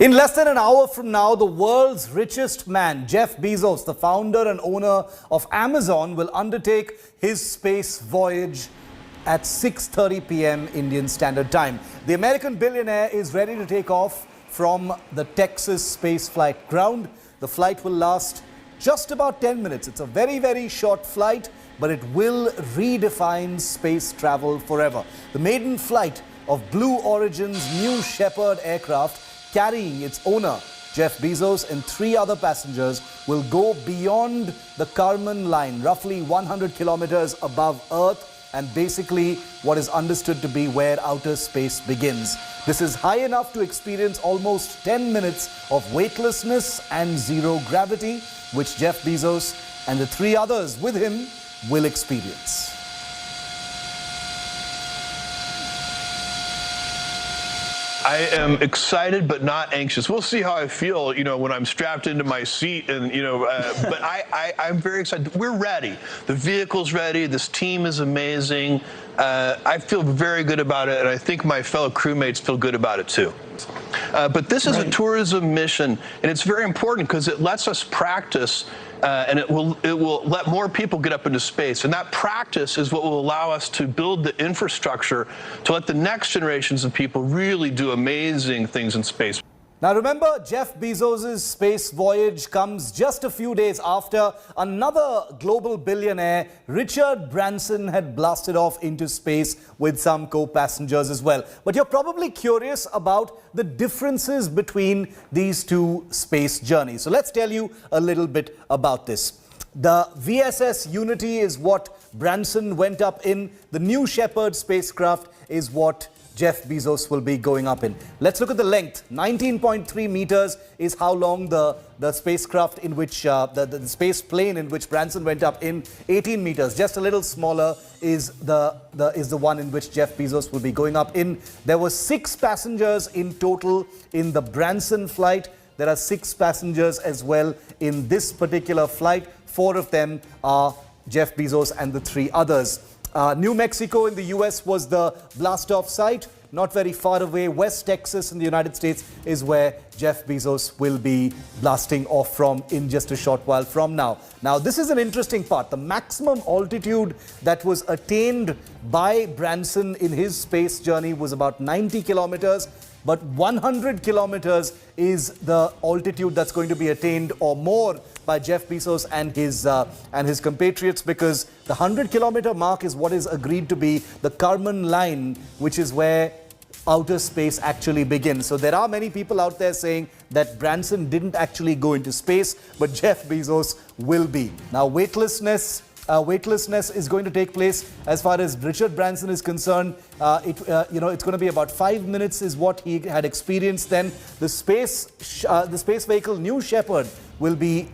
In less than an hour from now, the world's richest man, Jeff Bezos, the founder and owner of Amazon, will undertake his space voyage at 6:30 p.m. Indian Standard Time. The American billionaire is ready to take off from the Texas Spaceflight ground. The flight will last just about 10 minutes. It's a very, very short flight, but it will redefine space travel forever. The maiden flight of Blue Origin's New Shepard aircraft, carrying its owner, Jeff Bezos, and 3 other passengers, will go beyond the Kármán line, roughly 100 kilometers above Earth, and basically what is understood to be where outer space begins. This is high enough to experience almost 10 minutes of weightlessness and zero gravity, which Jeff Bezos and the 3 others with him will experience. I am excited but not anxious. We'll see how I feel, when I'm strapped into my seat, and but I'm very excited. We're ready. The vehicle's ready. This team is amazing. I feel very good about it, and I think my fellow crewmates feel good about it too. But this is a tourism mission, and it's very important because it lets us practice, and it will let more people get up into space. And that practice is what will allow us to build the infrastructure to let the next generations of people really do amazing things in space. Now remember, Jeff Bezos' space voyage comes just a few days after another global billionaire, Richard Branson, had blasted off into space with some co-passengers as well. But you're probably curious about the differences between these 2 space journeys. So let's tell you a little bit about this. The VSS Unity is what Branson went up in. The New Shepard spacecraft is what Jeff Bezos will be going up in. Let's look at the length. 19.3 meters is how long the spacecraft in which, the space plane in which Branson went up in. 18 meters, just a little smaller, is the one in which Jeff Bezos will be going up in. There were 6 passengers in total in the Branson flight. There are 6 passengers as well in this particular flight. 4 of them are Jeff Bezos and the 3 others. New Mexico in the US was the blast-off site. Not very far away, West Texas in the United States is where Jeff Bezos will be blasting off from in just a short while from now. Now, this is an interesting part. The maximum altitude that was attained by Branson in his space journey was about 90 kilometers. But 100 kilometers is the altitude that's going to be attained or more by Jeff Bezos and his compatriots, because the 100-kilometer mark is what is agreed to be the Kármán line, which is where outer space actually begins. So there are many people out there saying that Branson didn't actually go into space, but Jeff Bezos will be. Now, weightlessness is going to take place as far as Richard Branson is concerned. It's going to be about 5 minutes is what he had experienced then. The space vehicle New Shepard will be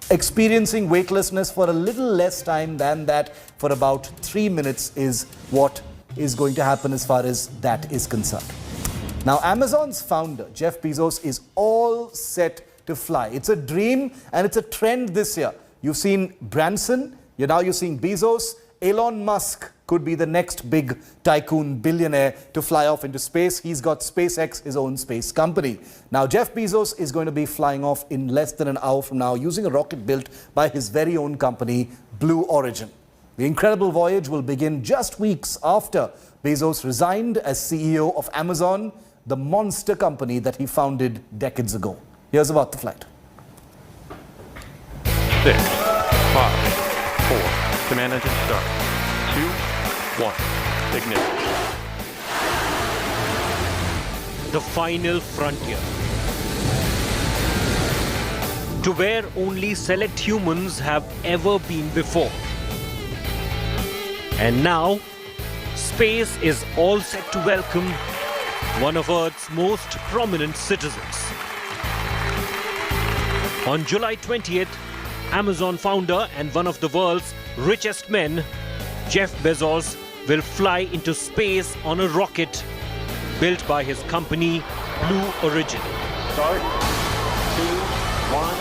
experiencing weightlessness for a little less time than that. For about 3 minutes is what is going to happen as far as that is concerned. Now, Amazon's founder, Jeff Bezos, is all set to fly. It's a dream and it's a trend this year. You've seen Branson, now you're seeing Bezos. Elon Musk could be the next big tycoon billionaire to fly off into space. He's got SpaceX, his own space company. Now, Jeff Bezos is going to be flying off in less than an hour from now using a rocket built by his very own company, Blue Origin. The incredible voyage will begin just weeks after Bezos resigned as CEO of Amazon, the monster company that he founded decades ago. Here's about the flight. 6, 5, 4, command engine start. 2, 1, ignition. The final frontier. To where only select humans have ever been before. And now, space is all set to welcome one of Earth's most prominent citizens. On July 20th, Amazon founder and one of the world's richest men, Jeff Bezos, will fly into space on a rocket built by his company, Blue Origin. Start, 2, 1,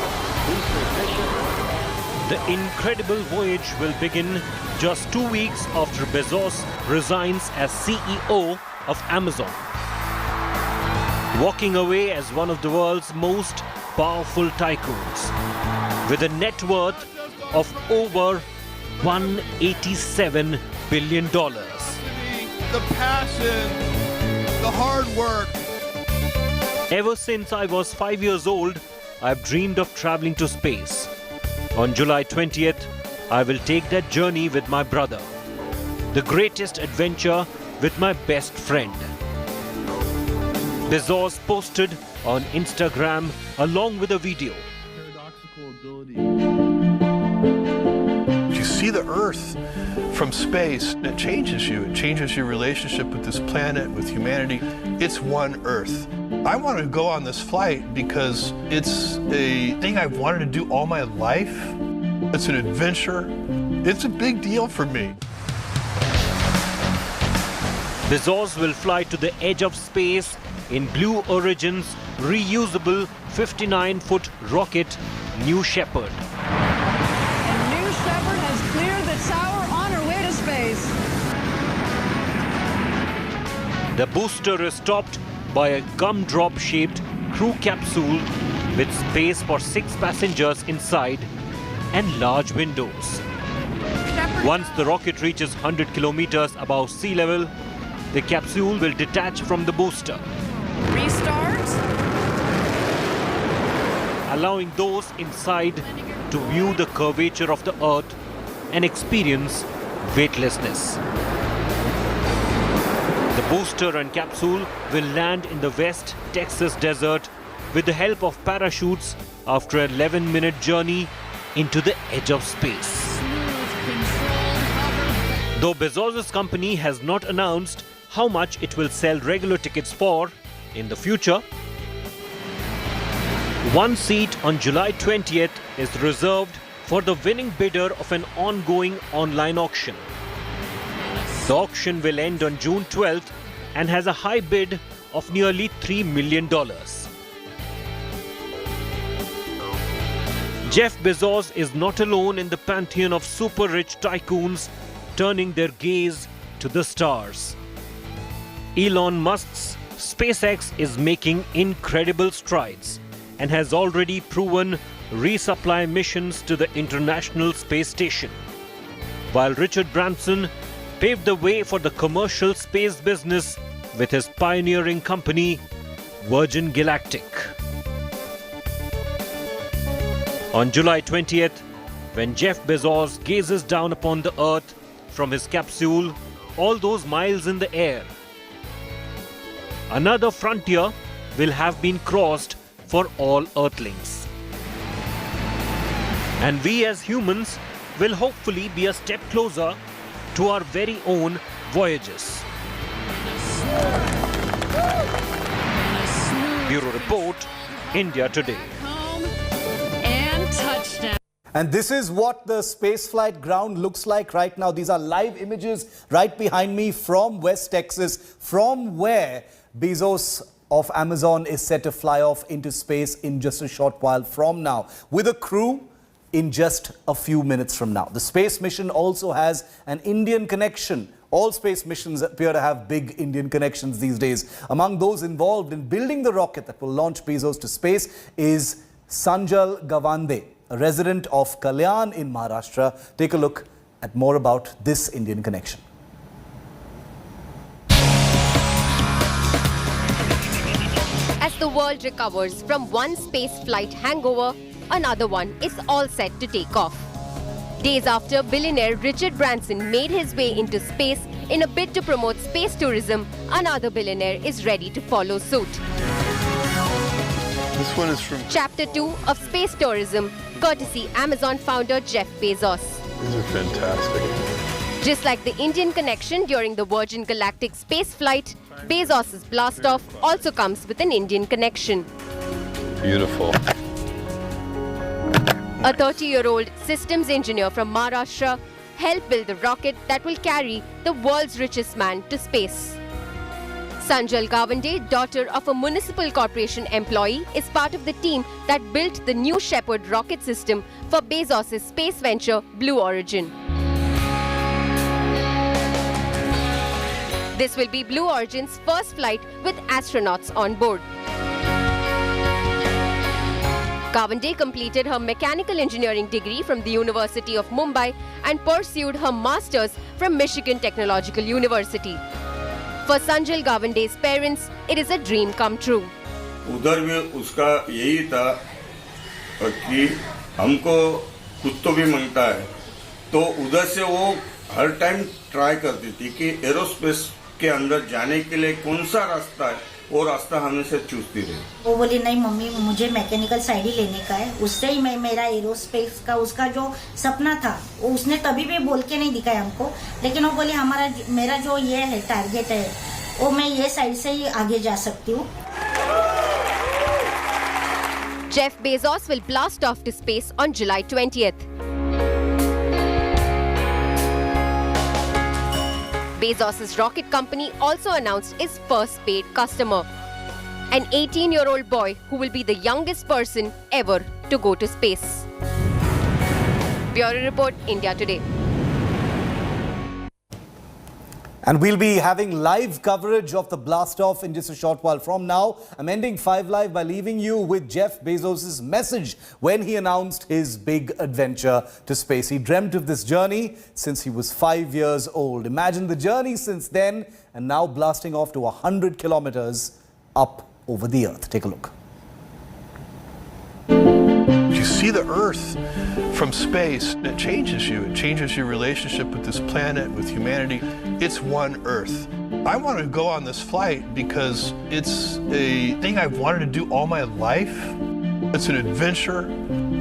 booster ignition. The incredible voyage will begin just 2 weeks after Bezos resigns as CEO of Amazon. walking away as one of the world's most powerful tycoons, with a net worth of over $187 billion. The passion, the hard work. Ever since I was 5 years old, I've dreamed of traveling to space. On July 20th, I will take that journey with my brother. The greatest adventure with my best friend. Bezos posted on Instagram along with a video. Paradoxical ability. You see the Earth from space, and it changes you. It changes your relationship with this planet, with humanity. It's one Earth. I want to go on this flight because it's a thing I've wanted to do all my life. It's an adventure. It's a big deal for me. Bezos will fly to the edge of space in Blue Origin's reusable 59-foot rocket, New Shepard. And New Shepard has cleared the tower on her way to space. The booster is topped by a gumdrop-shaped crew capsule with space for 6 passengers inside and large windows. Once the rocket reaches 100 kilometers above sea level, the capsule will detach from the booster, Restart. allowing those inside to view the curvature of the Earth and experience weightlessness. The booster and capsule will land in the West Texas desert with the help of parachutes after an 11-minute journey into the edge of space. Though Bezos' company has not announced how much it will sell regular tickets for in the future, one seat on July 20th is reserved for the winning bidder of an ongoing online auction. The auction will end on June 12th and has a high bid of nearly $3 million. Jeff Bezos is not alone in the pantheon of super-rich tycoons turning their gaze to the stars. Elon Musk's SpaceX is making incredible strides and has already proven resupply missions to the International Space Station, while Richard Branson paved the way for the commercial space business with his pioneering company, Virgin Galactic. On July 20th, when Jeff Bezos gazes down upon the Earth from his capsule, all those miles in the air, another frontier will have been crossed for all Earthlings. And we as humans will hopefully be a step closer to our very own voyages. Bureau Report, India Today. Home and touchdown. And this is what the spaceflight ground looks like right now. These are live images right behind me from West Texas, from where Bezos of Amazon is set to fly off into space in just a short while from now, with a crew in just a few minutes from now. The space mission also has an Indian connection. All space missions appear to have big Indian connections these days. Among those involved in building the rocket that will launch Bezos to space is Sanjal Gawande, a resident of Kalyan in Maharashtra. Take a look at more about this Indian connection. As the world recovers from one space flight hangover, another one is all set to take off. Days after billionaire Richard Branson made his way into space in a bid to promote space tourism, another billionaire is ready to follow suit. This one is from... Chapter 2 of space tourism, courtesy Amazon founder Jeff Bezos. These are fantastic. Just like the Indian connection during the Virgin Galactic space flight, Bezos' blastoff also comes with an Indian connection. Beautiful. A 30-year-old systems engineer from Maharashtra helped build the rocket that will carry the world's richest man to space. Sanjal Gawande, daughter of a municipal corporation employee, is part of the team that built the New Shepard rocket system for Bezos' space venture Blue Origin. This will be Blue Origin's first flight with astronauts on board. Gawande completed her mechanical engineering degree from the University of Mumbai and pursued her master's from Michigan Technological University. For Sanjal Gawande's parents, it is a dream come true. उधर भी उसका यही था कि हमको कुछ तो भी मांगता है, तो उधर से वो हर टाइम ट्राई करती थी कि एरोस्पेस के अंदर जाने के लिए कौन सा रास्ता है, वो रास्ता हमेशा चूजती रही। वो बोली नहीं मम्मी मुझे मैकेनिकल साइड ही लेने का है, उससे ही मैं मेरा एरोस्पेस का उसका जो सपना था वो उसने कभी भी बोल के नहीं दिखाया हमको, लेकिन वो बोली मेरा जो ये है टारगेट है वो मैं ये साइड से ही आगे जा सकती हूँ। Jeff Bezos will blast off to space on July 20th. Bezos' rocket company also announced its first paid customer, an 18-year-old boy who will be the youngest person ever to go to space. Bureau Report, India Today. And we'll be having live coverage of the blast-off in just a short while from now. I'm ending 5 Live by leaving you with Jeff Bezos' message when he announced his big adventure to space. He dreamt of this journey since he was 5 years old. Imagine the journey since then and now blasting off to 100 kilometers up over the Earth. Take a look. You see the Earth from space, and it changes you. It changes your relationship with this planet, with humanity. It's one Earth. I want to go on this flight because it's a thing I've wanted to do all my life. It's an adventure.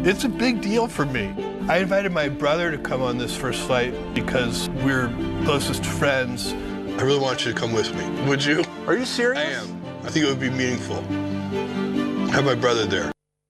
It's a big deal for me. I invited my brother to come on this first flight because we're closest friends. I really want you to come with me. Would you? Are you serious? I am. I think it would be meaningful. Have my brother there.